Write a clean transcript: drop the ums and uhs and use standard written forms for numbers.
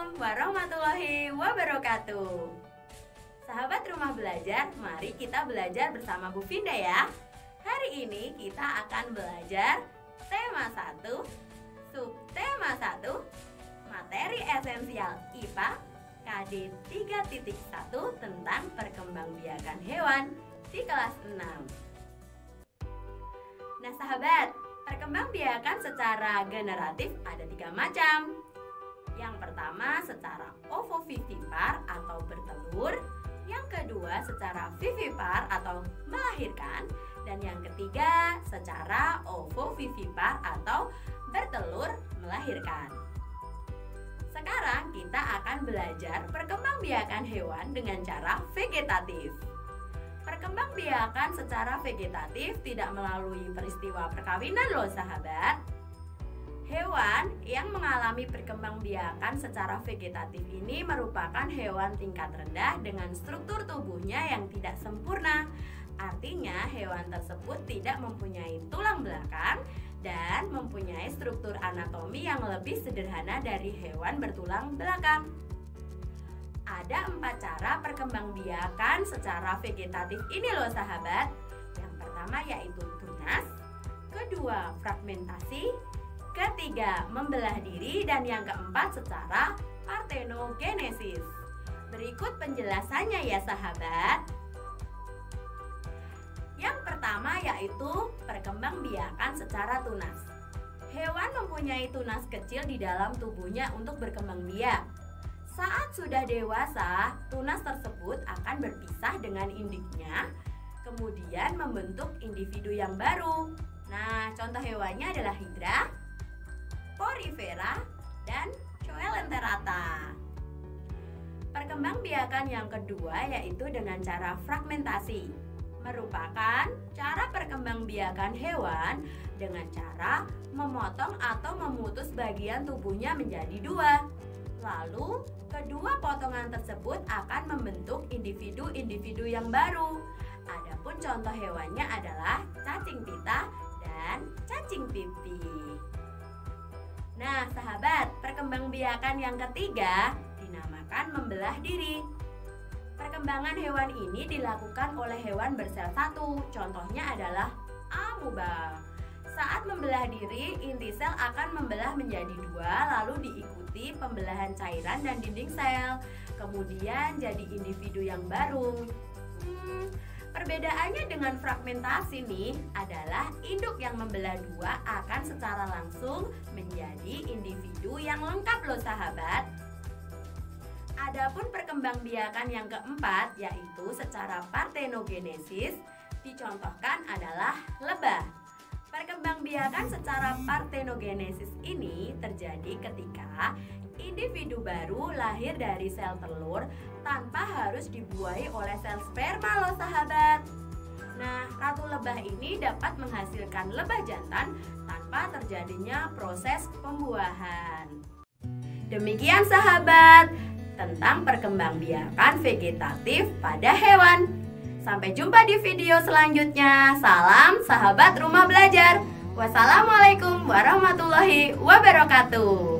Assalamualaikum warahmatullahi wabarakatuh. Sahabat rumah belajar, mari kita belajar bersama Bu Finda ya. Hari ini kita akan belajar tema 1, subtema 1, materi esensial IPA KD 3.1 tentang perkembangbiakan hewan di kelas 6. Nah sahabat, perkembangbiakan secara generatif ada 3 macam. Yang pertama secara ovovivipar atau bertelur, yang kedua secara vivipar atau melahirkan, dan yang ketiga secara ovovivipar atau bertelur melahirkan. Sekarang kita akan belajar perkembangbiakan hewan dengan cara vegetatif. Perkembangbiakan secara vegetatif tidak melalui peristiwa perkawinan loh sahabat. Hewan yang mengalami perkembangbiakan secara vegetatif ini merupakan hewan tingkat rendah dengan struktur tubuhnya yang tidak sempurna. Artinya hewan tersebut tidak mempunyai tulang belakang dan mempunyai struktur anatomi yang lebih sederhana dari hewan bertulang belakang. Ada 4 cara perkembangbiakan secara vegetatif ini loh sahabat. Yang pertama yaitu tunas, kedua fragmentasi, ketiga membelah diri, dan yang keempat secara partenogenesis. Berikut penjelasannya ya sahabat. Yang pertama yaitu perkembangbiakan secara tunas. Hewan mempunyai tunas kecil di dalam tubuhnya untuk berkembang biak. Saat sudah dewasa, tunas tersebut akan berpisah dengan induknya, kemudian membentuk individu yang baru. Nah, contoh hewannya adalah hidra, porifera, dan coelenterata. Perkembangbiakan yang kedua yaitu dengan cara fragmentasi. Merupakan cara perkembangbiakan hewan dengan cara memotong atau memutus bagian tubuhnya menjadi 2. Lalu, kedua potongan tersebut akan membentuk individu-individu yang baru. Adapun contoh hewannya adalah cacing pita dan cacing pipih. Nah, sahabat, perkembangbiakan yang ketiga dinamakan membelah diri. Perkembangan hewan ini dilakukan oleh hewan bersel satu. Contohnya adalah amuba. Saat membelah diri, inti sel akan membelah menjadi 2, lalu diikuti pembelahan cairan dan dinding sel. Kemudian jadi individu yang baru. Perbedaannya dengan fragmentasi nih adalah induk yang membelah 2 akan secara langsung menjadi individu yang lengkap loh sahabat. Adapun perkembangbiakan yang keempat yaitu secara partenogenesis, dicontohkan adalah lebah. Perkembangbiakan secara partenogenesis ini terjadi ketika individu baru lahir dari sel telur tanpa harus dibuahi oleh sel sperma loh sahabat. Nah, ratu lebah ini dapat menghasilkan lebah jantan tanpa terjadinya proses pembuahan. Demikian sahabat tentang perkembangbiakan vegetatif pada hewan. Sampai jumpa di video selanjutnya. Salam sahabat rumah belajar. Wassalamualaikum warahmatullahi wabarakatuh.